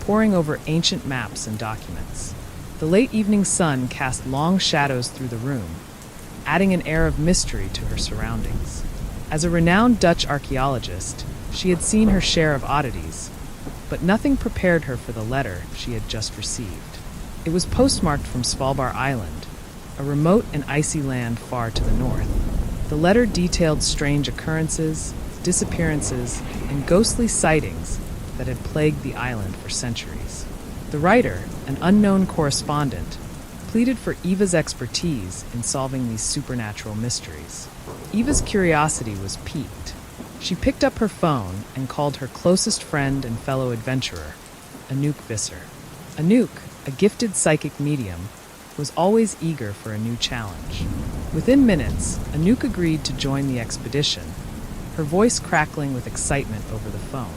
poring over ancient maps and documents. The late evening sun cast long shadows through the room, adding an air of mystery to her surroundings. As a renowned Dutch archaeologist, she had seen her share of oddities, but nothing prepared her for the letter she had just received. It was postmarked from Svalbard Island, a remote and icy land far to the north. The letter detailed strange occurrences, disappearances, and ghostly sightings that had plagued the island for centuries. The writer, an unknown correspondent, pleaded for Eva's expertise in solving these supernatural mysteries. Eva's curiosity was piqued. She picked up her phone and called her closest friend and fellow adventurer, Anouk Visser. Anouk, a gifted psychic medium, was always eager for a new challenge. Within minutes, Anouk agreed to join the expedition, her voice crackling with excitement over the phone.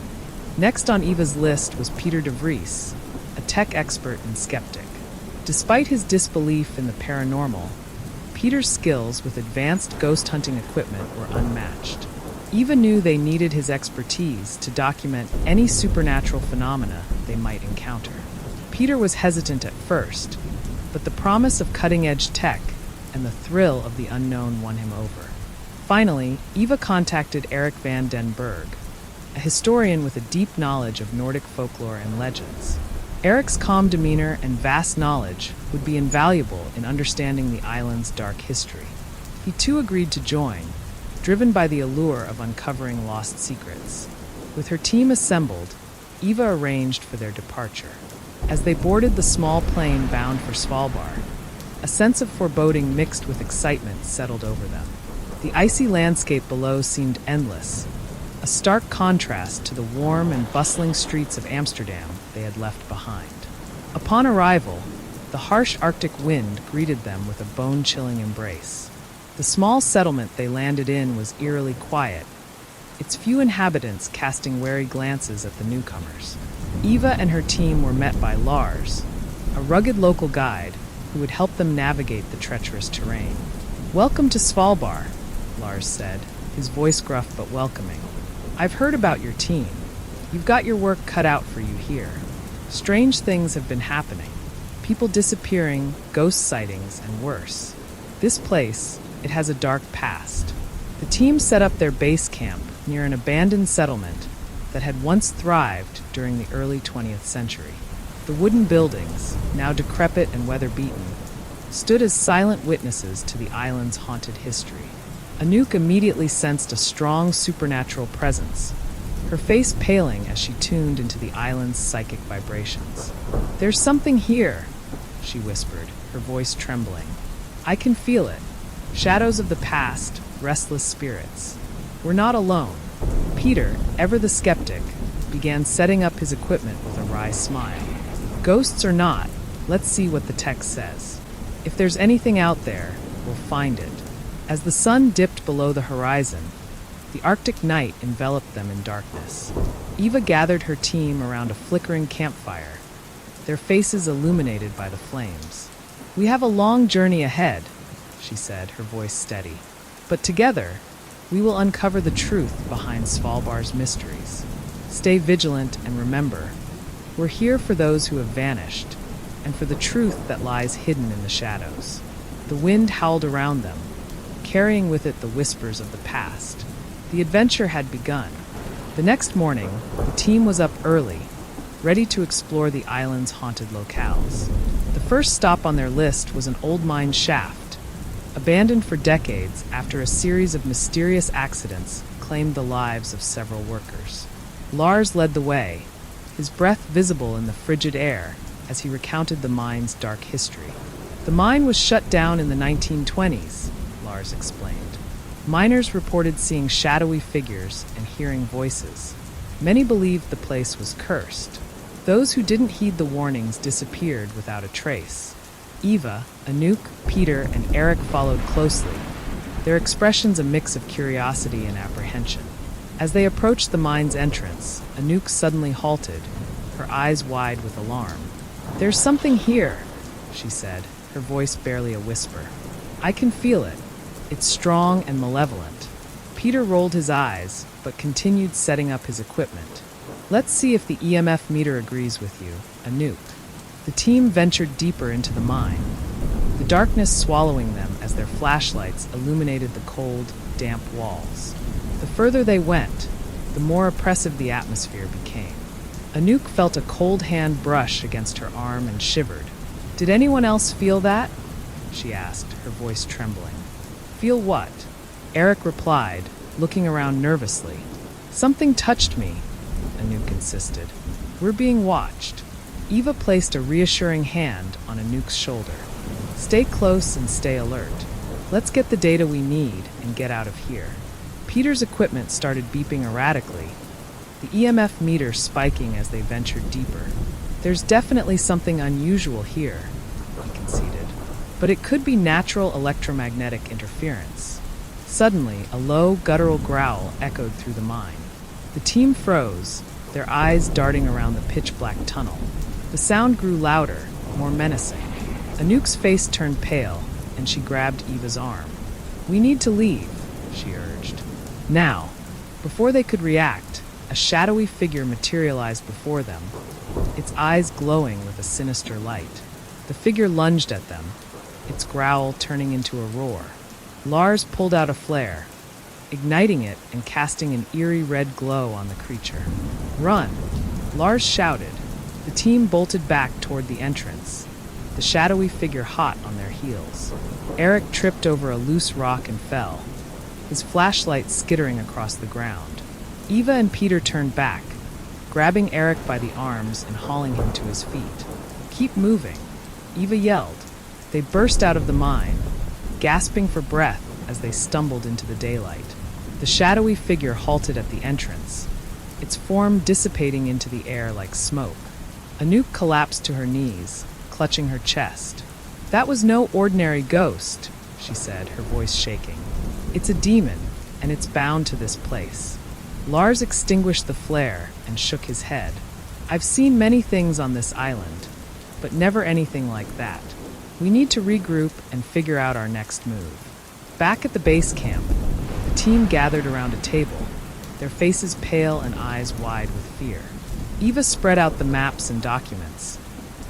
Next on Eva's list was Peter de Vries, a tech expert and skeptic. Despite his disbelief in the paranormal, Peter's skills with advanced ghost hunting equipment were unmatched. Eva knew they needed his expertise to document any supernatural phenomena they might encounter. Peter was hesitant at first, but the promise of cutting-edge tech and the thrill of the unknown won him over. Finally, Eva contacted Eric van den Berg, a historian with a deep knowledge of Nordic folklore and legends. Eric's calm demeanor and vast knowledge would be invaluable in understanding the island's dark history. He too agreed to join, driven by the allure of uncovering lost secrets. With her team assembled, Eva arranged for their departure. As they boarded the small plane bound for Svalbard, a sense of foreboding mixed with excitement settled over them. The icy landscape below seemed endless, a stark contrast to the warm and bustling streets of Amsterdam they had left behind. Upon arrival, the harsh Arctic wind greeted them with a bone-chilling embrace. The small settlement they landed in was eerily quiet, its few inhabitants casting wary glances at the newcomers. Eva and her team were met by Lars, a rugged local guide who would help them navigate the treacherous terrain. "Welcome to Svalbard," Lars said, his voice gruff but welcoming. "I've heard about your team. You've got your work cut out for you here. Strange things have been happening. People disappearing, ghost sightings, and worse. This place, it has a dark past." The team set up their base camp near an abandoned settlement that had once thrived during the early 20th century. The wooden buildings, now decrepit and weather-beaten, stood as silent witnesses to the island's haunted history. Anouk immediately sensed a strong supernatural presence, her face paling as she tuned into the island's psychic vibrations. "There's something here," she whispered, her voice trembling. "I can feel it. Shadows of the past, restless spirits. We're not alone." Peter, ever the skeptic, began setting up his equipment with a wry smile. "Ghosts or not, let's see what the text says. If there's anything out there, we'll find it." As the sun dipped below the horizon, the Arctic night enveloped them in darkness. Eva gathered her team around a flickering campfire, their faces illuminated by the flames. "We have a long journey ahead," she said, her voice steady. "But together, we will uncover the truth behind Svalbard's mysteries. Stay vigilant and remember, we're here for those who have vanished, and for the truth that lies hidden in the shadows." The wind howled around them, carrying with it the whispers of the past. The adventure had begun. The next morning, the team was up early, ready to explore the island's haunted locales. The first stop on their list was an old mine shaft, abandoned for decades after a series of mysterious accidents claimed the lives of several workers. Lars led the way, his breath visible in the frigid air as he recounted the mine's dark history. "The mine was shut down in the 1920s, Lars explained. Miners reported seeing shadowy figures and hearing voices. Many believed the place was cursed. Those who didn't heed the warnings disappeared without a trace." Eva, Anouk, Peter, and Eric followed closely, their expressions a mix of curiosity and apprehension. As they approached the mine's entrance, Anouk suddenly halted, her eyes wide with alarm. "There's something here," she said, her voice barely a whisper. "I can feel it. It's strong and malevolent." Peter rolled his eyes, but continued setting up his equipment, Let's see if the EMF meter agrees with you, Anouk. The team ventured deeper into the mine, the darkness swallowing them as their flashlights illuminated the cold, damp walls. The further they went, the more oppressive the atmosphere became. Anouk felt a cold hand brush against her arm and shivered. "Did anyone else feel that?" she asked, her voice trembling. "Feel what?" Eric replied, looking around nervously. "Something touched me," Anouk insisted. "We're being watched." Eva placed a reassuring hand on Anouk's shoulder. "Stay close and stay alert. Let's get the data we need and get out of here." Peter's equipment started beeping erratically, the EMF meter spiking as they ventured deeper. "There's definitely something unusual here," he conceded. "But it could be natural electromagnetic interference." Suddenly, a low, guttural growl echoed through the mine. The team froze, their eyes darting around the pitch-black tunnel. The sound grew louder, more menacing. Anouk's face turned pale, and she grabbed Eva's arm. "We need to leave," she urged. Now, before they could react, a shadowy figure materialized before them, its eyes glowing with a sinister light. The figure lunged at them, its growl turning into a roar. Lars pulled out a flare, igniting it and casting an eerie red glow on the creature. "Run!" Lars shouted. The team bolted back toward the entrance, the shadowy figure hot on their heels. Eric tripped over a loose rock and fell, his flashlight skittering across the ground. Eva and Peter turned back, grabbing Eric by the arms and hauling him to his feet. "Keep moving," Eva yelled. They burst out of the mine, gasping for breath as they stumbled into the daylight. The shadowy figure halted at the entrance, its form dissipating into the air like smoke. Anouk collapsed to her knees, clutching her chest. "That was no ordinary ghost," she said, her voice shaking. "It's a demon, and it's bound to this place." Lars extinguished the flare and shook his head. "I've seen many things on this island, but never anything like that. We need to regroup and figure out our next move." Back at the base camp, the team gathered around a table, their faces pale and eyes wide with fear. Eva spread out the maps and documents,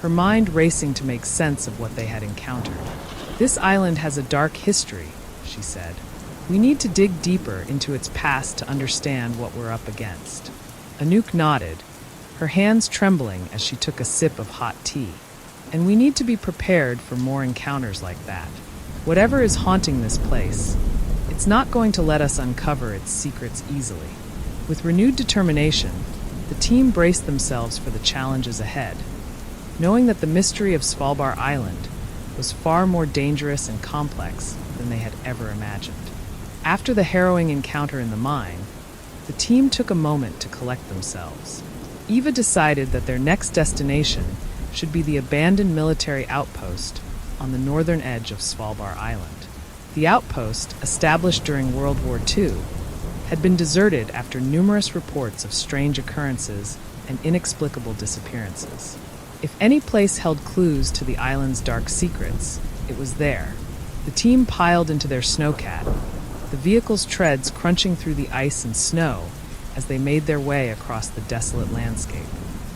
her mind racing to make sense of what they had encountered. "This island has a dark history," she said. "We need to dig deeper into its past to understand what we're up against." Anouk nodded, her hands trembling as she took a sip of hot tea. "And we need to be prepared for more encounters like that. Whatever is haunting this place, it's not going to let us uncover its secrets easily." With renewed determination, the team braced themselves for the challenges ahead, knowing that the mystery of Svalbard Island was far more dangerous and complex than they had ever imagined. After the harrowing encounter in the mine, the team took a moment to collect themselves. Eva decided that their next destination should be the abandoned military outpost on the northern edge of Svalbard Island. The outpost, established during World War II, had been deserted after numerous reports of strange occurrences and inexplicable disappearances. If any place held clues to the island's dark secrets, it was there. The team piled into their snowcat, the vehicle's treads crunching through the ice and snow as they made their way across the desolate landscape.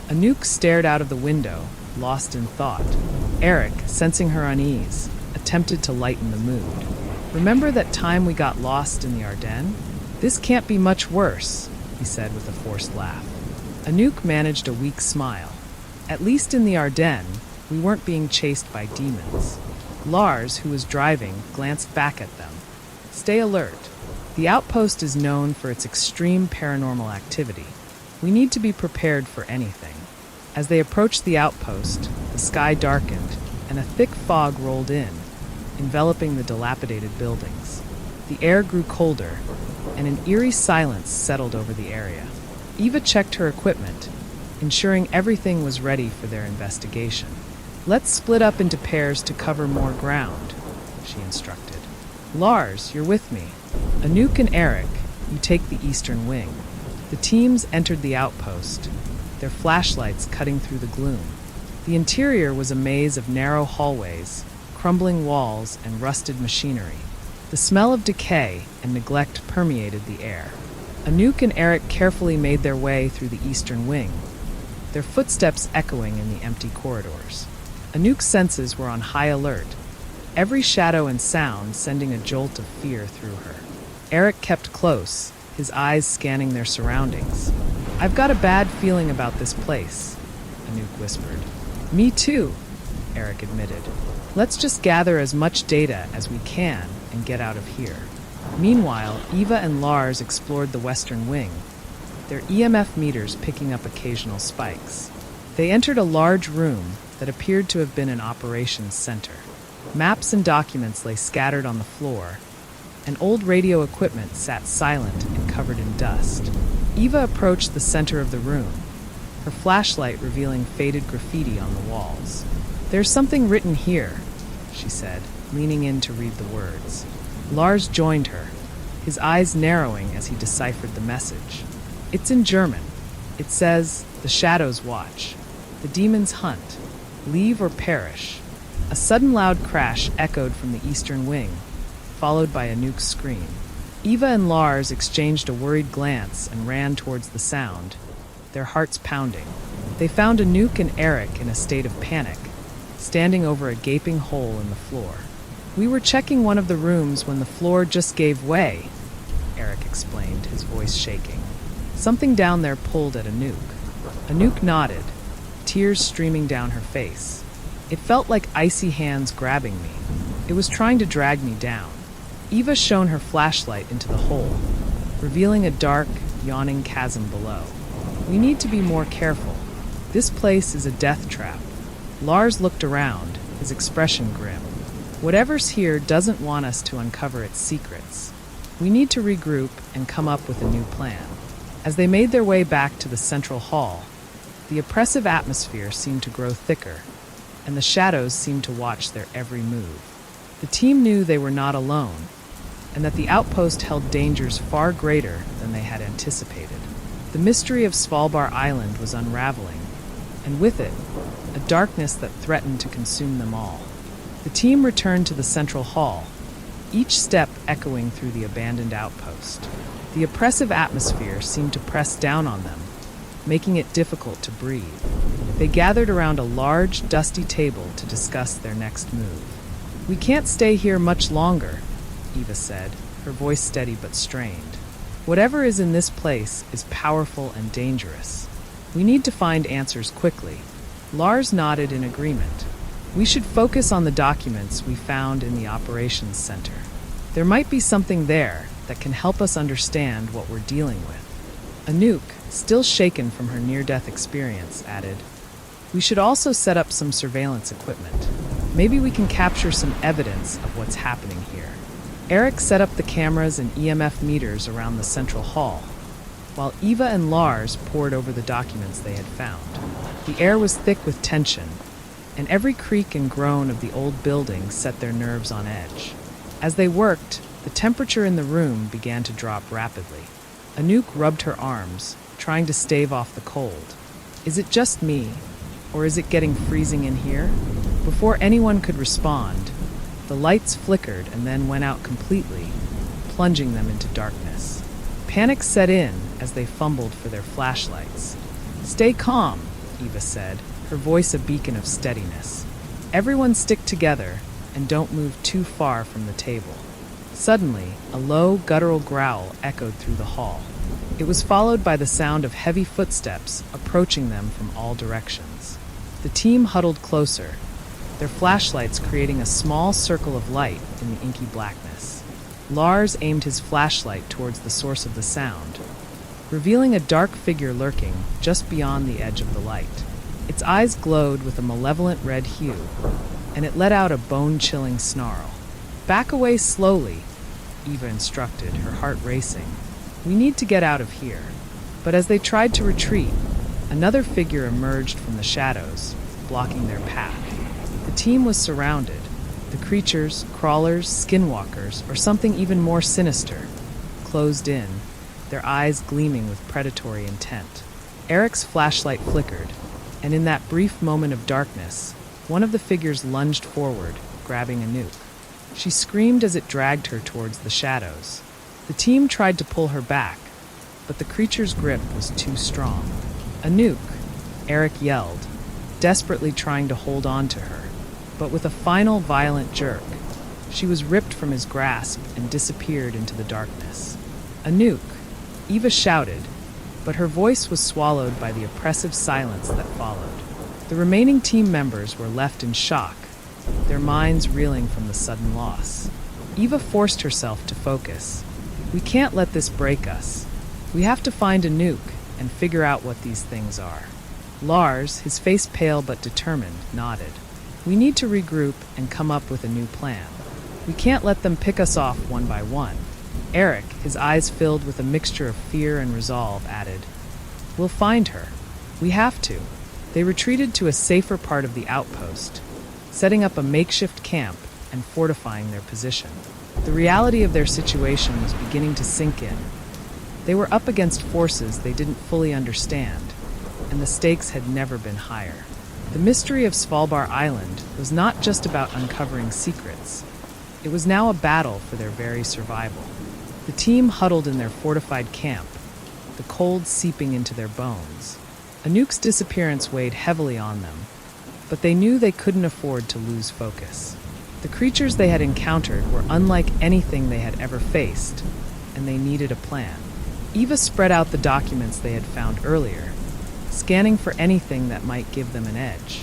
Anouk stared out of the window, lost in thought. Eric, sensing her unease, attempted to lighten the mood. "Remember that time we got lost in the Ardennes? This can't be much worse," he said with a forced laugh. Anouk managed a weak smile. "At least in the Ardennes, we weren't being chased by demons." Lars, who was driving, glanced back at them. "Stay alert. The outpost is known for its extreme paranormal activity. We need to be prepared for anything." As they approached the outpost, the sky darkened, and a thick fog rolled in, enveloping the dilapidated buildings. The air grew colder, and an eerie silence settled over the area. Eva checked her equipment, ensuring everything was ready for their investigation. "Let's split up into pairs to cover more ground," she instructed. "Lars, you're with me. Anouk and Eric, you take the eastern wing." The teams entered the outpost, their flashlights cutting through the gloom. The interior was a maze of narrow hallways, crumbling walls, and rusted machinery. The smell of decay and neglect permeated the air. Anouk and Eric carefully made their way through the eastern wing, their footsteps echoing in the empty corridors. Anouk's senses were on high alert, every shadow and sound sending a jolt of fear through her. Eric kept close, his eyes scanning their surroundings. "I've got a bad feeling about this place," Anouk whispered. "Me too," Eric admitted. "Let's just gather as much data as we can and get out of here." Meanwhile, Eva and Lars explored the western wing, their EMF meters picking up occasional spikes. They entered a large room that appeared to have been an operations center. Maps and documents lay scattered on the floor, and old radio equipment sat silent and covered in dust. Eva approached the center of the room, her flashlight revealing faded graffiti on the walls. "There's something written here," she said, leaning in to read the words. Lars joined her, his eyes narrowing as he deciphered the message. It's in German. It says, "The shadows watch. The demons hunt. Leave or perish." A sudden loud crash echoed from the eastern wing, followed by Anouk's scream. Eva and Lars exchanged a worried glance and ran towards the sound, their hearts pounding. They found Anouk and Eric in a state of panic, standing over a gaping hole in the floor. "We were checking one of the rooms when the floor just gave way," Eric explained, his voice shaking. Something down there pulled at Anouk. Anouk nodded, tears streaming down her face. "It felt like icy hands grabbing me. It was trying to drag me down." Eva shone her flashlight into the hole, revealing a dark, yawning chasm below. "We need to be more careful. This place is a death trap." Lars looked around, his expression grim. "Whatever's here doesn't want us to uncover its secrets. We need to regroup and come up with a new plan." As they made their way back to the central hall, the oppressive atmosphere seemed to grow thicker, and the shadows seemed to watch their every move. The team knew they were not alone, and that the outpost held dangers far greater than they had anticipated. The mystery of Svalbard Island was unraveling, and with it, a darkness that threatened to consume them all. The team returned to the central hall, each step echoing through the abandoned outpost. The oppressive atmosphere seemed to press down on them, making it difficult to breathe. They gathered around a large, dusty table to discuss their next move. "We can't stay here much longer," Eva said, her voice steady but strained. "Whatever is in this place is powerful and dangerous. We need to find answers quickly." Lars nodded in agreement. "We should focus on the documents we found in the operations center. There might be something there that can help us understand what we're dealing with." Anouk, still shaken from her near-death experience, added, "We should also set up some surveillance equipment. Maybe we can capture some evidence of what's happening here." Eric set up the cameras and EMF meters around the central hall, while Eva and Lars pored over the documents they had found. The air was thick with tension, and every creak and groan of the old building set their nerves on edge. As they worked, the temperature in the room began to drop rapidly. Anouk rubbed her arms, trying to stave off the cold. "Is it just me, or is it getting freezing in here?" Before anyone could respond, the lights flickered and then went out completely, plunging them into darkness. Panic set in as they fumbled for their flashlights. "Stay calm," Eva said, her voice a beacon of steadiness. "Everyone stick together and don't move too far from the table." Suddenly, a low, guttural growl echoed through the hall. It was followed by the sound of heavy footsteps approaching them from all directions. The team huddled closer, their flashlights creating a small circle of light in the inky blackness. Lars aimed his flashlight towards the source of the sound, revealing a dark figure lurking just beyond the edge of the light. Its eyes glowed with a malevolent red hue, and it let out a bone-chilling snarl. "Back away slowly," Eva instructed, her heart racing. "We need to get out of here." But as they tried to retreat, another figure emerged from the shadows, blocking their path. The team was surrounded. The creatures, crawlers, skinwalkers, or something even more sinister, closed in, their eyes gleaming with predatory intent. Eric's flashlight flickered, and in that brief moment of darkness, one of the figures lunged forward, grabbing Anouk. She screamed as it dragged her towards the shadows. The team tried to pull her back, but the creature's grip was too strong. "Anouk," Eric yelled, desperately trying to hold on to her. But with a final violent jerk, she was ripped from his grasp and disappeared into the darkness. "Anouk," Eva shouted, but her voice was swallowed by the oppressive silence that followed. The remaining team members were left in shock, their minds reeling from the sudden loss. Eva forced herself to focus. "We can't let this break us. We have to find Anouk and figure out what these things are." Lars, his face pale but determined, nodded. "We need to regroup and come up with a new plan. We can't let them pick us off one by one." Eric, his eyes filled with a mixture of fear and resolve, added, "We'll find her. We have to." They retreated to a safer part of the outpost, setting up a makeshift camp and fortifying their position. The reality of their situation was beginning to sink in. They were up against forces they didn't fully understand, and the stakes had never been higher. The mystery of Svalbard Island was not just about uncovering secrets. It was now a battle for their very survival. The team huddled in their fortified camp, the cold seeping into their bones. Anouk's disappearance weighed heavily on them, but they knew they couldn't afford to lose focus. The creatures they had encountered were unlike anything they had ever faced, and they needed a plan. Eva spread out the documents they had found earlier, scanning for anything that might give them an edge.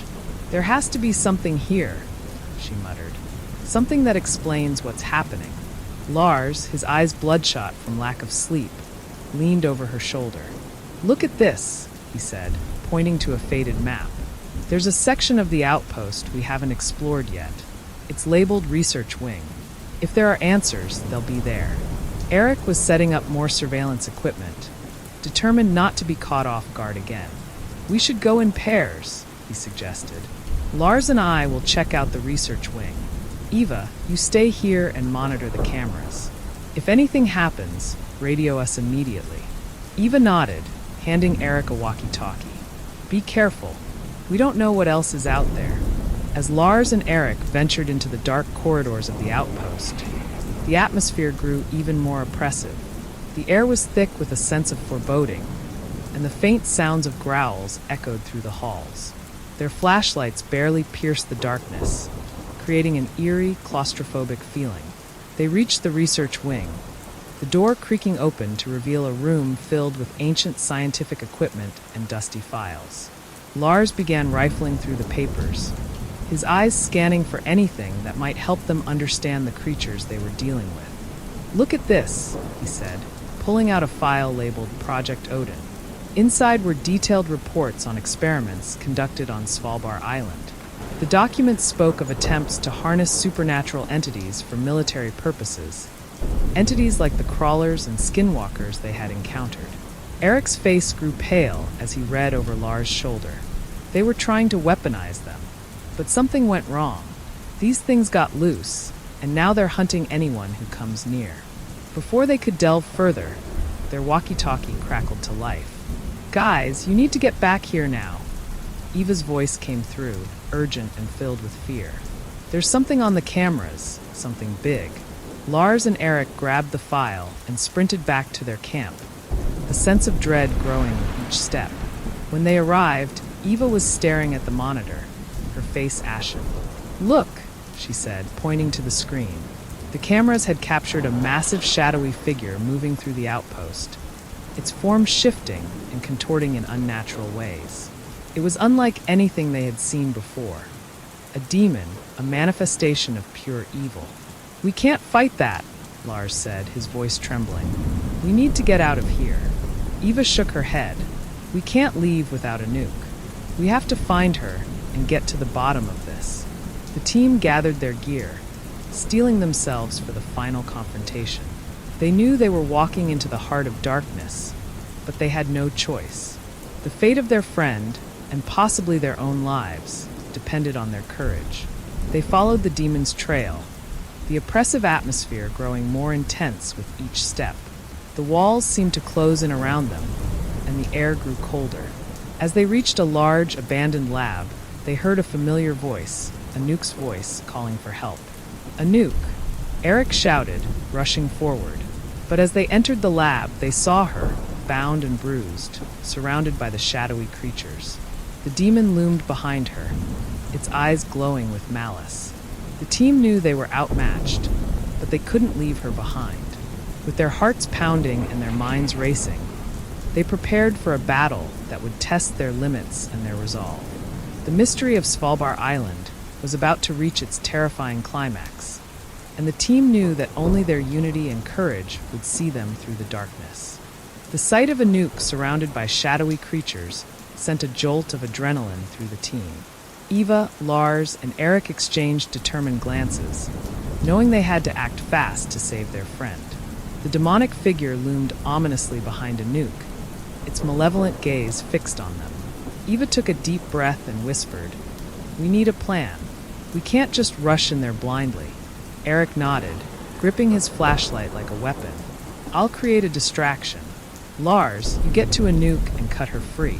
"There has to be something here," she muttered. "Something that explains what's happening." Lars, his eyes bloodshot from lack of sleep, leaned over her shoulder. "Look at this," he said, pointing to a faded map. "There's a section of the outpost we haven't explored yet. It's labeled Research Wing. If there are answers, they'll be there." Eric was setting up more surveillance equipment, determined not to be caught off guard again. "We should go in pairs," he suggested. "Lars and I will check out the Research Wing. Eva, you stay here and monitor the cameras. If anything happens, radio us immediately." Eva nodded, handing Eric a walkie-talkie. "Be careful. We don't know what else is out there." As Lars and Eric ventured into the dark corridors of the outpost, the atmosphere grew even more oppressive. The air was thick with a sense of foreboding, and the faint sounds of growls echoed through the halls. Their flashlights barely pierced the darkness, creating an eerie, claustrophobic feeling. They reached the research wing, the door creaking open to reveal a room filled with ancient scientific equipment and dusty files. Lars began rifling through the papers, his eyes scanning for anything that might help them understand the creatures they were dealing with. "Look at this," he said, pulling out a file labeled Project Odin. Inside were detailed reports on experiments conducted on Svalbard Island. The documents spoke of attempts to harness supernatural entities for military purposes, entities like the crawlers and skinwalkers they had encountered. Eric's face grew pale as he read over Lars' shoulder. They were trying to weaponize them, but something went wrong. These things got loose, and now they're hunting anyone who comes near. Before they could delve further, their walkie-talkie crackled to life. "Guys, you need to get back here now." Eva's voice came through, urgent and filled with fear. "There's something on the cameras, something big." Lars and Eric grabbed the file and sprinted back to their camp, the sense of dread growing with each step. When they arrived, Eva was staring at the monitor, her face ashen. "Look," she said, pointing to the screen. The cameras had captured a massive shadowy figure moving through the outpost, its form shifting and contorting in unnatural ways. It was unlike anything they had seen before. A demon, a manifestation of pure evil. "We can't fight that," Lars said, his voice trembling. "We need to get out of here." Eva shook her head. "We can't leave without Anouk. We have to find her and get to the bottom of this." The team gathered their gear, steeling themselves for the final confrontation. They knew they were walking into the heart of darkness, but they had no choice. The fate of their friend, and possibly their own lives, depended on their courage. They followed the demon's trail, the oppressive atmosphere growing more intense with each step. The walls seemed to close in around them, and the air grew colder. As they reached a large, abandoned lab, they heard a familiar voice, Anouk's voice, calling for help. "Anouk!" Eric shouted, rushing forward. But as they entered the lab, they saw her, bound and bruised, surrounded by the shadowy creatures. The demon loomed behind her, its eyes glowing with malice. The team knew they were outmatched, but they couldn't leave her behind. With their hearts pounding and their minds racing, they prepared for a battle that would test their limits and their resolve. The mystery of Svalbard Island was about to reach its terrifying climax, and the team knew that only their unity and courage would see them through the darkness. The sight of a nuke surrounded by shadowy creatures sent a jolt of adrenaline through the team. Eva, Lars, and Eric exchanged determined glances, knowing they had to act fast to save their friend. The demonic figure loomed ominously behind a nuke, its malevolent gaze fixed on them. Eva took a deep breath and whispered, "We need a plan. We can't just rush in there blindly." Eric nodded, gripping his flashlight like a weapon. "I'll create a distraction. Lars, you get to a nuke and cut her free.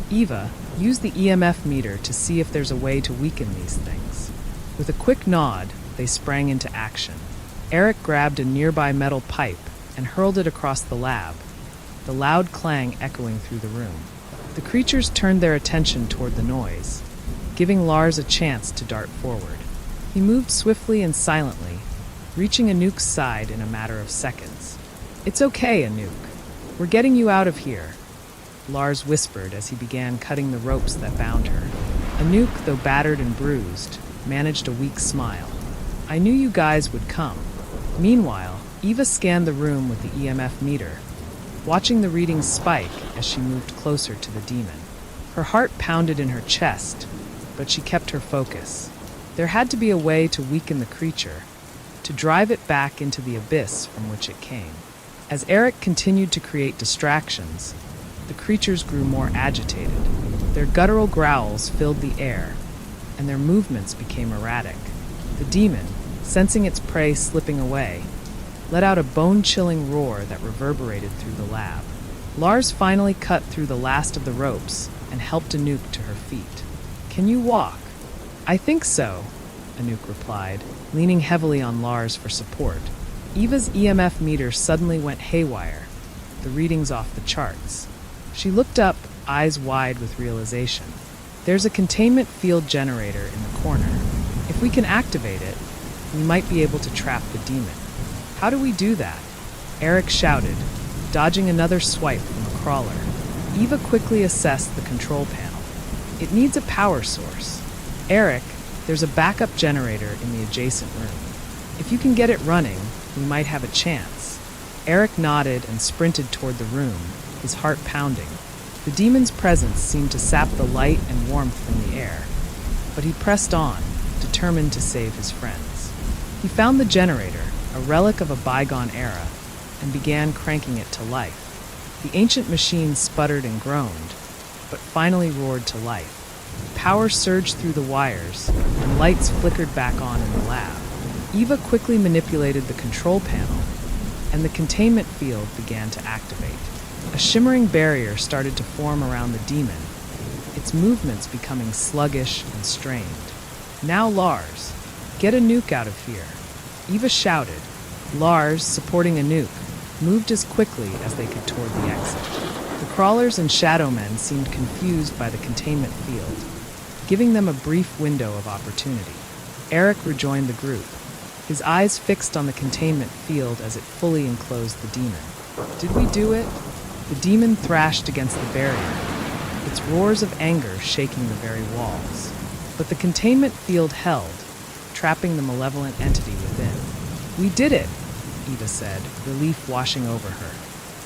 Eva, use the EMF meter to see if there's a way to weaken these things." With a quick nod, they sprang into action. Eric grabbed a nearby metal pipe and hurled it across the lab, the loud clang echoing through the room. The creatures turned their attention toward the noise, giving Lars a chance to dart forward. He moved swiftly and silently, reaching Anouk's side in a matter of seconds. "It's okay, Anouk. We're getting you out of here," Lars whispered as he began cutting the ropes that bound her. Anouk, though battered and bruised, managed a weak smile. "I knew you guys would come." Meanwhile, Eva scanned the room with the EMF meter, watching the readings spike as she moved closer to the demon. Her heart pounded in her chest, but she kept her focus. There had to be a way to weaken the creature, to drive it back into the abyss from which it came. As Eric continued to create distractions, the creatures grew more agitated. Their guttural growls filled the air, and their movements became erratic. The demon, sensing its prey slipping away, let out a bone-chilling roar that reverberated through the lab. Lars finally cut through the last of the ropes and helped Anouk to her feet. "Can you walk?" "I think so," Anouk replied, leaning heavily on Lars for support. Eva's EMF meter suddenly went haywire, the readings off the charts. She looked up, eyes wide with realization. "There's a containment field generator in the corner. If we can activate it, we might be able to trap the demon." "How do we do that?" Eric shouted, dodging another swipe from a crawler. Eva quickly assessed the control panel. "It needs a power source." "Eric, there's a backup generator in the adjacent room. If you can get it running, we might have a chance." Eric nodded and sprinted toward the room, his heart pounding. The demon's presence seemed to sap the light and warmth from the air, but he pressed on, determined to save his friends. He found the generator, a relic of a bygone era, and began cranking it to life. The ancient machine sputtered and groaned, but finally roared to life. Power surged through the wires, and lights flickered back on in the lab. Eva quickly manipulated the control panel, and the containment field began to activate. A shimmering barrier started to form around the demon, its movements becoming sluggish and strained. "Now, Lars, get Anouk out of here," Eva shouted. Lars, supporting Anouk, moved as quickly as they could toward the exit. The crawlers and shadow men seemed confused by the containment field, giving them a brief window of opportunity. Eric rejoined the group, his eyes fixed on the containment field as it fully enclosed the demon. "Did we do it?" The demon thrashed against the barrier, its roars of anger shaking the very walls. But the containment field held, trapping the malevolent entity within. "We did it," Eva said, relief washing over her.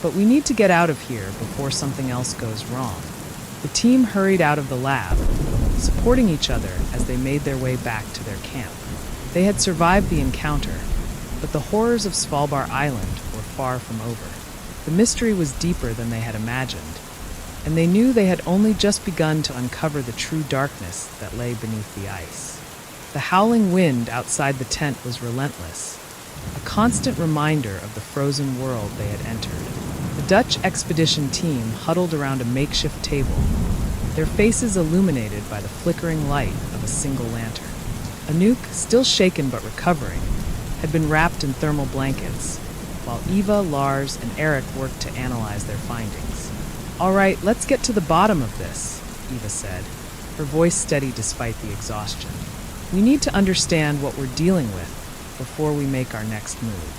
"But we need to get out of here before something else goes wrong." The team hurried out of the lab, supporting each other as they made their way back to their camp. They had survived the encounter, but the horrors of Svalbard Island were far from over. The mystery was deeper than they had imagined, and they knew they had only just begun to uncover the true darkness that lay beneath the ice. The howling wind outside the tent was relentless, a constant reminder of the frozen world they had entered. The Dutch expedition team huddled around a makeshift table, their faces illuminated by the flickering light of a single lantern. Anouk, still shaken but recovering, had been wrapped in thermal blankets, while Eva, Lars, and Eric worked to analyze their findings. "All right, let's get to the bottom of this," Eva said, her voice steady despite the exhaustion. "We need to understand what we're dealing with before we make our next move."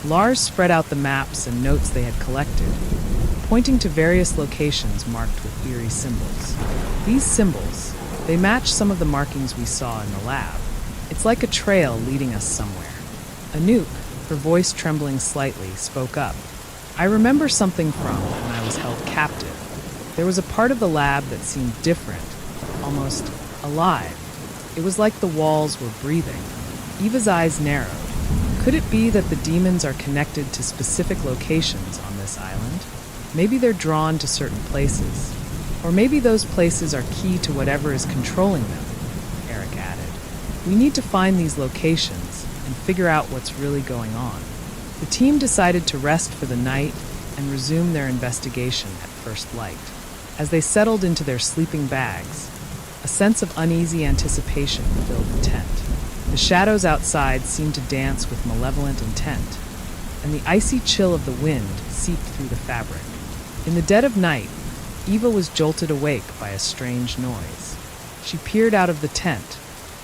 Lars spread out the maps and notes they had collected, pointing to various locations marked with eerie symbols. These symbols, they match some of the markings we saw in the lab. It's like a trail leading us somewhere. Anouk, her voice trembling slightly, spoke up. "I remember something from when I was held captive. There was a part of the lab that seemed different, almost alive. It was like the walls were breathing." Eva's eyes narrowed. Could it be that the demons are connected to specific locations on this island? Maybe they're drawn to certain places. Or maybe those places are key to whatever is controlling them, Eric added. "We need to find these locations and figure out what's really going on." The team decided to rest for the night and resume their investigation at first light. As they settled into their sleeping bags, a sense of uneasy anticipation filled the tent. The shadows outside seemed to dance with malevolent intent, and the icy chill of the wind seeped through the fabric. In the dead of night, Eva was jolted awake by a strange noise. She peered out of the tent,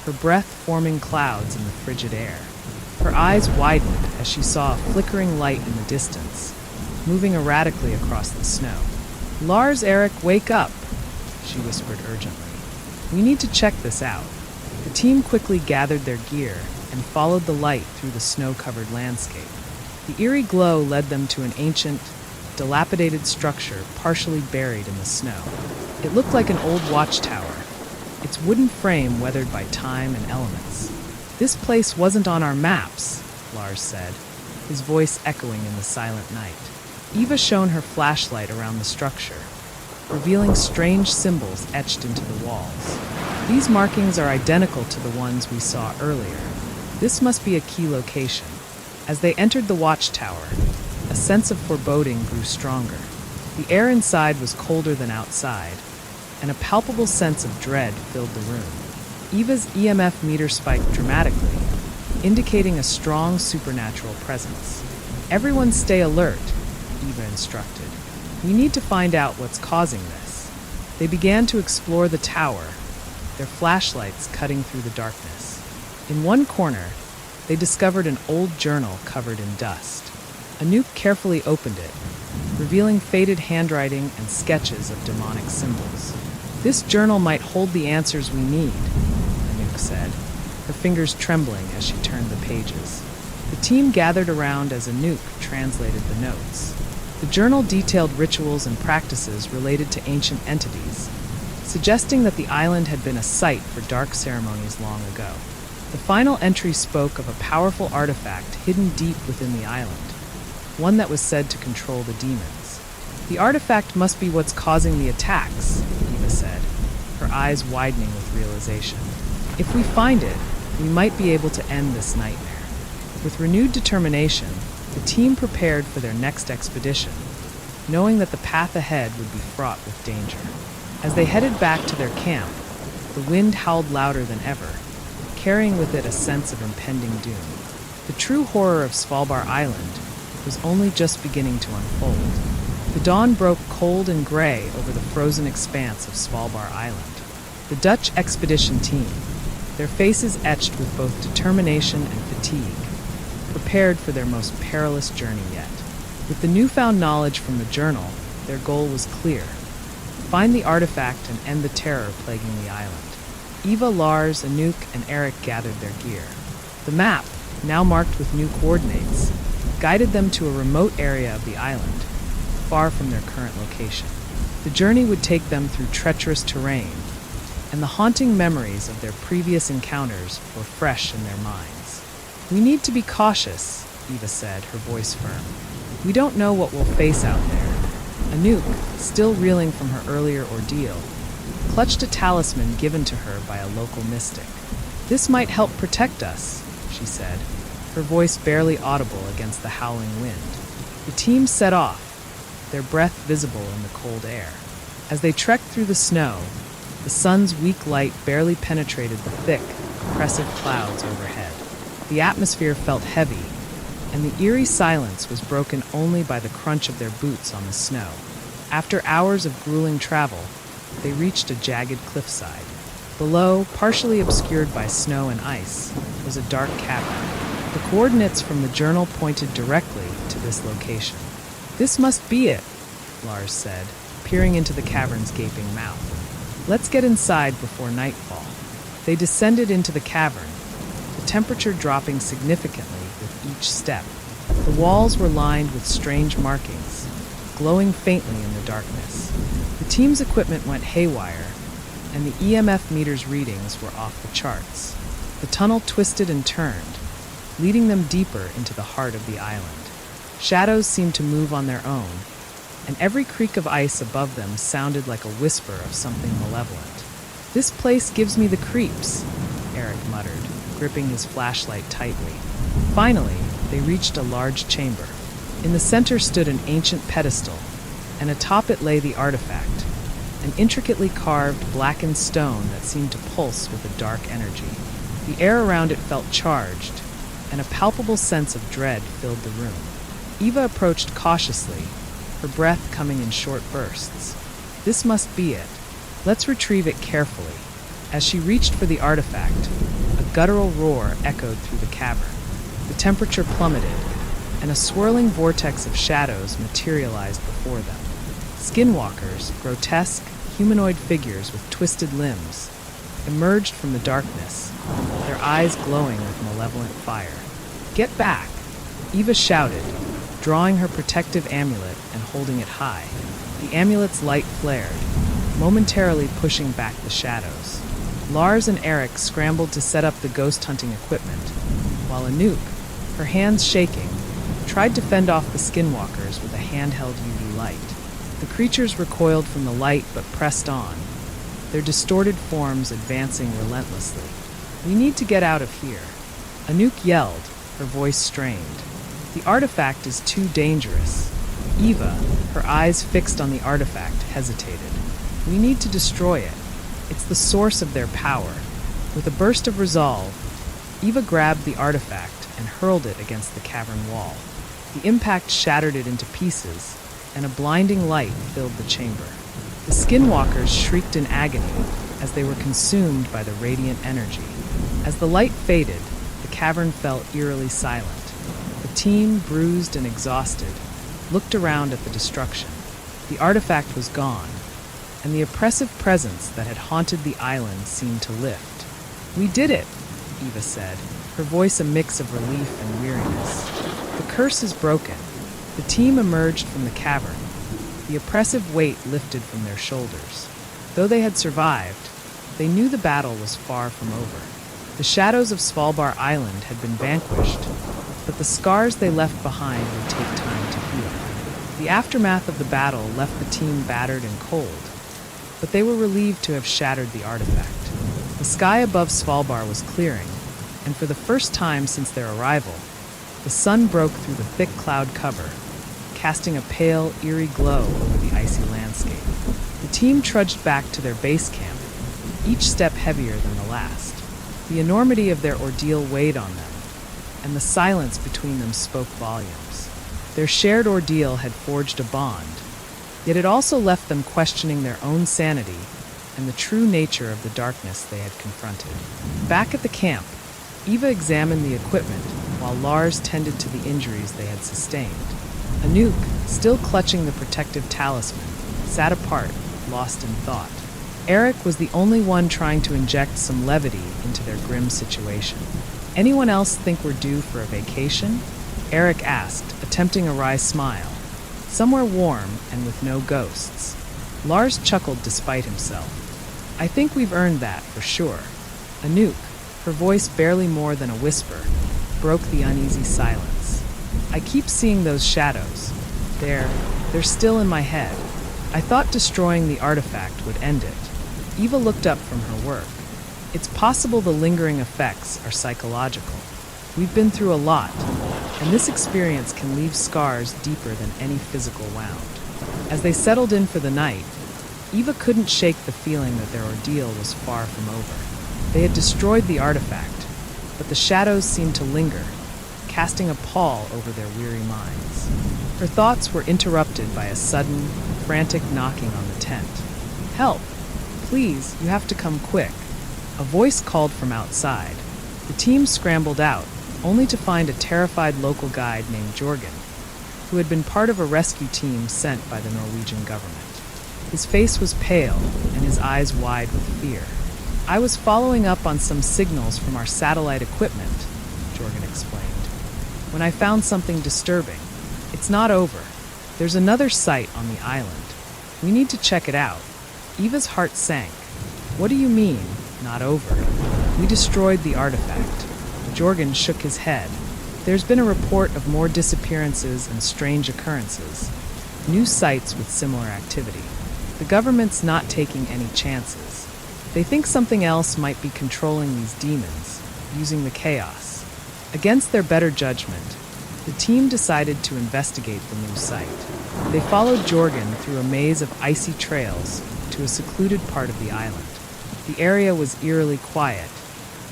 her breath forming clouds in the frigid air. Her eyes widened as she saw a flickering light in the distance, moving erratically across the snow. "Lars, Eric, wake up," she whispered urgently. "We need to check this out." The team quickly gathered their gear and followed the light through the snow-covered landscape. The eerie glow led them to an ancient, dilapidated structure partially buried in the snow. It looked like an old watchtower, its wooden frame weathered by time and elements. "This place wasn't on our maps," Lars said, his voice echoing in the silent night. Eva shone her flashlight around the structure, revealing strange symbols etched into the walls. "These markings are identical to the ones we saw earlier. This must be a key location." As they entered the watchtower, a sense of foreboding grew stronger. The air inside was colder than outside, and a palpable sense of dread filled the room. Eva's EMF meter spiked dramatically, indicating a strong supernatural presence. "Everyone stay alert," Eva instructed. "We need to find out what's causing this." They began to explore the tower, their flashlights cutting through the darkness. In one corner, they discovered an old journal covered in dust. Anouk carefully opened it, revealing faded handwriting and sketches of demonic symbols. "This journal might hold the answers we need," Anouk said, her fingers trembling as she turned the pages. The team gathered around as Anouk translated the notes. The journal detailed rituals and practices related to ancient entities, suggesting that the island had been a site for dark ceremonies long ago. The final entry spoke of a powerful artifact hidden deep within the island, one that was said to control the demons. "The artifact must be what's causing the attacks," Eva said, her eyes widening with realization. "If we find it, we might be able to end this nightmare." With renewed determination, the team prepared for their next expedition, knowing that the path ahead would be fraught with danger. As they headed back to their camp, the wind howled louder than ever, carrying with it a sense of impending doom. The true horror of Svalbard Island was only just beginning to unfold. The dawn broke cold and gray over the frozen expanse of Svalbard Island. The Dutch expedition team, their faces etched with both determination and fatigue, prepared for their most perilous journey yet. With the newfound knowledge from the journal, their goal was clear: find the artifact and end the terror plaguing the island. Eva, Lars, Anouk, and Eric gathered their gear. The map, now marked with new coordinates, guided them to a remote area of the island, far from their current location. The journey would take them through treacherous terrain, and the haunting memories of their previous encounters were fresh in their minds. "We need to be cautious," Eva said, her voice firm. "We don't know what we'll face out there." Anouk, still reeling from her earlier ordeal, clutched a talisman given to her by a local mystic. "This might help protect us," she said, her voice barely audible against the howling wind. The team set off, their breath visible in the cold air. As they trekked through the snow, the sun's weak light barely penetrated the thick, oppressive clouds overhead. The atmosphere felt heavy, and the eerie silence was broken only by the crunch of their boots on the snow. After hours of grueling travel, they reached a jagged cliffside. Below, partially obscured by snow and ice, was a dark cavern. The coordinates from the journal pointed directly to this location. "This must be it," Lars said, peering into the cavern's gaping mouth. "Let's get inside before nightfall." They descended into the cavern, the temperature dropping significantly with each step. The walls were lined with strange markings, glowing faintly in the darkness. The team's equipment went haywire, and the EMF meter's readings were off the charts. The tunnel twisted and turned, leading them deeper into the heart of the island. Shadows seemed to move on their own, and every creak of ice above them sounded like a whisper of something malevolent. "This place gives me the creeps," Eric muttered, gripping his flashlight tightly. Finally, they reached a large chamber. In the center stood an ancient pedestal, and atop it lay the artifact, an intricately carved blackened stone that seemed to pulse with a dark energy. The air around it felt charged, and a palpable sense of dread filled the room. Eva approached cautiously, her breath coming in short bursts. "This must be it. Let's retrieve it carefully." As she reached for the artifact, a guttural roar echoed through the cavern. The temperature plummeted, and a swirling vortex of shadows materialized before them. Skinwalkers, grotesque, humanoid figures with twisted limbs, emerged from the darkness, their eyes glowing with malevolent fire. "Get back!" Eva shouted, drawing her protective amulet and holding it high. The amulet's light flared, momentarily pushing back the shadows. Lars and Eric scrambled to set up the ghost-hunting equipment, while Anouk, her hands shaking, tried to fend off the skinwalkers with a handheld UV light. The creatures recoiled from the light but pressed on, their distorted forms advancing relentlessly. "We need to get out of here," Anouk yelled, her voice strained. "The artifact is too dangerous." Eva, her eyes fixed on the artifact, hesitated. "We need to destroy it. It's the source of their power." With a burst of resolve, Eva grabbed the artifact and hurled it against the cavern wall. The impact shattered it into pieces, and a blinding light filled the chamber. The skinwalkers shrieked in agony as they were consumed by the radiant energy. As the light faded, the cavern fell eerily silent. The team, bruised and exhausted, looked around at the destruction. The artifact was gone, and the oppressive presence that had haunted the island seemed to lift. "We did it," Eva said, her voice a mix of relief and weariness. "The curse is broken." The team emerged from the cavern, the oppressive weight lifted from their shoulders. Though they had survived, they knew the battle was far from over. The shadows of Svalbard Island had been vanquished, but the scars they left behind would take time to heal. The aftermath of the battle left the team battered and cold, but they were relieved to have shattered the artifact. The sky above Svalbard was clearing, and for the first time since their arrival, the sun broke through the thick cloud cover, casting a pale, eerie glow over the icy landscape. The team trudged back to their base camp, each step heavier than the last. The enormity of their ordeal weighed on them, and the silence between them spoke volumes. Their shared ordeal had forged a bond, yet it also left them questioning their own sanity and the true nature of the darkness they had confronted. Back at the camp, Eva examined the equipment while Lars tended to the injuries they had sustained. Anouk, still clutching the protective talisman, sat apart, lost in thought. Eric was the only one trying to inject some levity into their grim situation. "Anyone else think we're due for a vacation?" Eric asked, attempting a wry smile. "Somewhere warm and with no ghosts." Lars chuckled despite himself. "I think we've earned that, for sure." Anouk, her voice barely more than a whisper, broke the uneasy silence. "I keep seeing those shadows. They're still in my head. I thought destroying the artifact would end it." Eva looked up from her work. "It's possible the lingering effects are psychological. We've been through a lot, and this experience can leave scars deeper than any physical wound." As they settled in for the night, Eva couldn't shake the feeling that their ordeal was far from over. They had destroyed the artifact, but the shadows seemed to linger, casting a pall over their weary minds. Her thoughts were interrupted by a sudden, frantic knocking on the tent. "Help! Please, you have to come quick." A voice called from outside. The team scrambled out, only to find a terrified local guide named Jorgen, who had been part of a rescue team sent by the Norwegian government. His face was pale and his eyes wide with fear. "I was following up on some signals from our satellite equipment," Jorgen explained, "when I found something disturbing. It's not over. There's another site on the island. We need to check it out." Eva's heart sank. "What do you mean, not over?" "We destroyed the artifact." Jorgen shook his head. "There's been a report of more disappearances and strange occurrences. New sites with similar activity. The government's not taking any chances. They think something else might be controlling these demons, using the chaos." Against their better judgment, the team decided to investigate the new site. They followed Jorgen through a maze of icy trails to a secluded part of the island. The area was eerily quiet,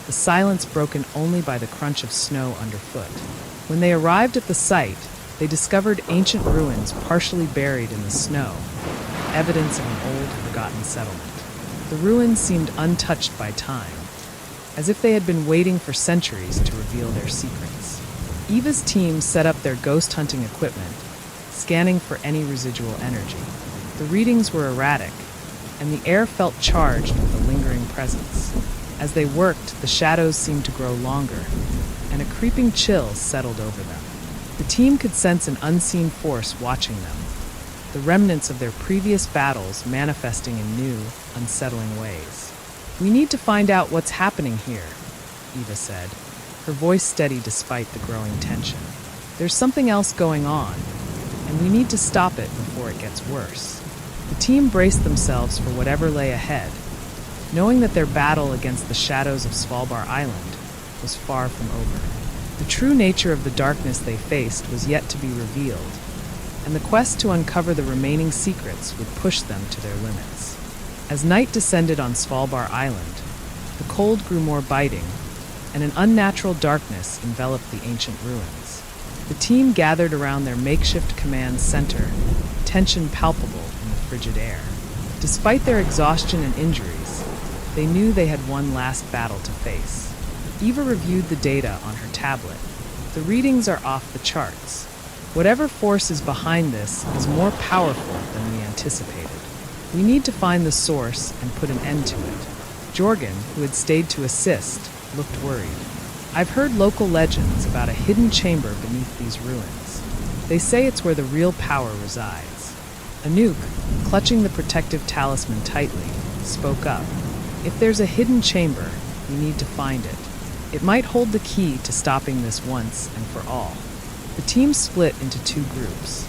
the silence broken only by the crunch of snow underfoot. When they arrived at the site, they discovered ancient ruins partially buried in the snow, evidence of an old, forgotten settlement. The ruins seemed untouched by time, as if they had been waiting for centuries to reveal their secrets. Eva's team set up their ghost hunting equipment, scanning for any residual energy. The readings were erratic, and the air felt charged with a lingering presence. As they worked, the shadows seemed to grow longer, and a creeping chill settled over them. The team could sense an unseen force watching them, the remnants of their previous battles manifesting in new, unsettling ways. "We need to find out what's happening here," Eva said, her voice steady despite the growing tension. "There's something else going on, and we need to stop it before it gets worse." The team braced themselves for whatever lay ahead, knowing that their battle against the shadows of Svalbard Island was far from over. The true nature of the darkness they faced was yet to be revealed, and the quest to uncover the remaining secrets would push them to their limits. As night descended on Svalbard Island, the cold grew more biting, and an unnatural darkness enveloped the ancient ruins. The team gathered around their makeshift command center, tension palpable in the frigid air. Despite their exhaustion and injuries, they knew they had one last battle to face. Eva reviewed the data on her tablet. The readings are off the charts. Whatever force is behind this is more powerful than we anticipated. We need to find the source and put an end to it. Jorgen, who had stayed to assist, looked worried. "I've heard local legends about a hidden chamber beneath these ruins. They say it's where the real power resides." Anouk, clutching the protective talisman tightly, spoke up. "If there's a hidden chamber, we need to find it. It might hold the key to stopping this once and for all." The team split into two groups.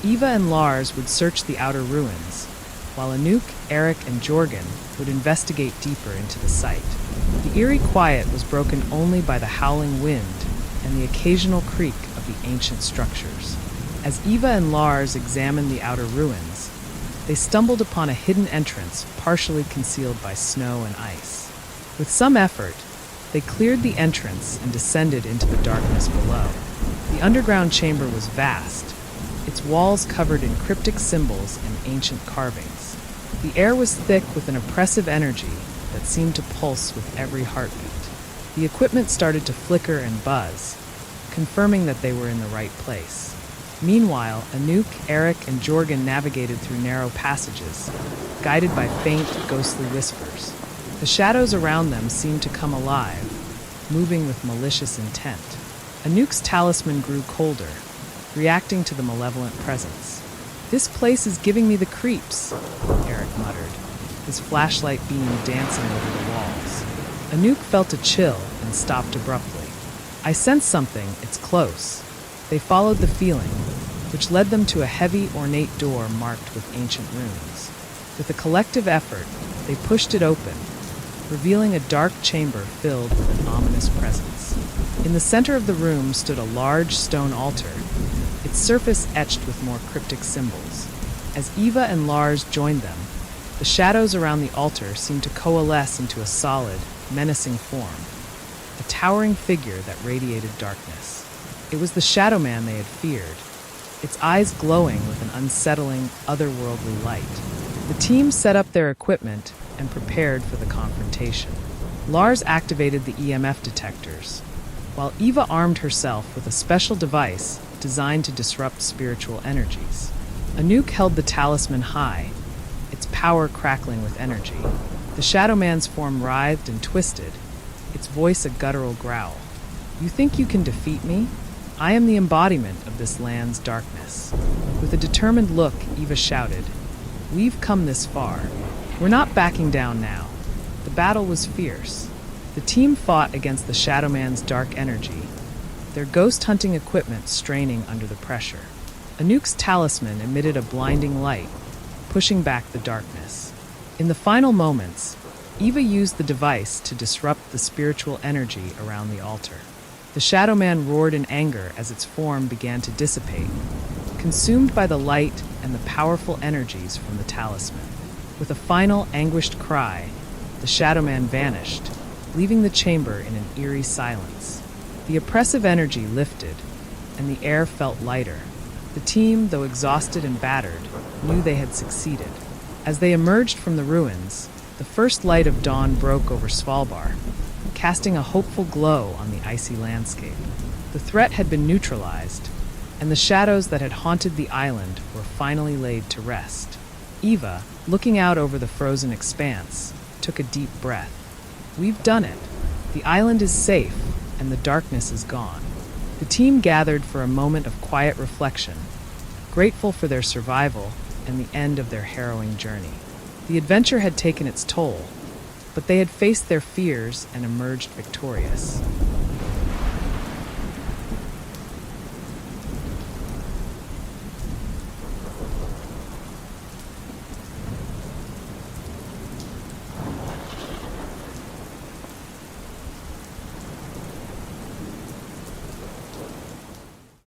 Eva and Lars would search the outer ruins, while Anouk, Eric, and Jorgen would investigate deeper into the site. The eerie quiet was broken only by the howling wind and the occasional creak of the ancient structures. As Eva and Lars examined the outer ruins, they stumbled upon a hidden entrance partially concealed by snow and ice. With some effort, they cleared the entrance and descended into the darkness below. The underground chamber was vast, its walls covered in cryptic symbols and ancient carvings. The air was thick with an oppressive energy that seemed to pulse with every heartbeat. The equipment started to flicker and buzz, confirming that they were in the right place. Meanwhile, Anouk, Eric, and Jorgen navigated through narrow passages, guided by faint, ghostly whispers. The shadows around them seemed to come alive, moving with malicious intent. Anouk's talisman grew colder, reacting to the malevolent presence. "This place is giving me the creeps," Eric muttered, his flashlight beam dancing over the walls. Anouk felt a chill and stopped abruptly. "I sense something, it's close." They followed the feeling, which led them to a heavy, ornate door marked with ancient runes. With a collective effort, they pushed it open, revealing a dark chamber filled with an ominous presence. In the center of the room stood a large stone altar, its surface etched with more cryptic symbols. As Eva and Lars joined them, the shadows around the altar seemed to coalesce into a solid, menacing form, a towering figure that radiated darkness. It was the Shadow Man they had feared, its eyes glowing with an unsettling, otherworldly light. The team set up their equipment and prepared for the confrontation. Lars activated the EMF detectors, while Eva armed herself with a special device designed to disrupt spiritual energies. Anouk held the talisman high, its power crackling with energy. The Shadow Man's form writhed and twisted, its voice a guttural growl. "You think you can defeat me? I am the embodiment of this land's darkness." With a determined look, Eva shouted, "We've come this far. We're not backing down now." The battle was fierce. The team fought against the Shadow Man's dark energy, their ghost-hunting equipment straining under the pressure. Anouk's talisman emitted a blinding light, pushing back the darkness. In the final moments, Eva used the device to disrupt the spiritual energy around the altar. The Shadow Man roared in anger as its form began to dissipate, consumed by the light and the powerful energies from the talisman. With a final anguished cry, the Shadow Man vanished, leaving the chamber in an eerie silence. The oppressive energy lifted, and the air felt lighter. The team, though exhausted and battered, knew they had succeeded. As they emerged from the ruins, the first light of dawn broke over Svalbard, casting a hopeful glow on the icy landscape. The threat had been neutralized, and the shadows that had haunted the island were finally laid to rest. Eva, looking out over the frozen expanse, took a deep breath. "We've done it. The island is safe, and the darkness is gone." The team gathered for a moment of quiet reflection, grateful for their survival and the end of their harrowing journey. The adventure had taken its toll, but they had faced their fears and emerged victorious.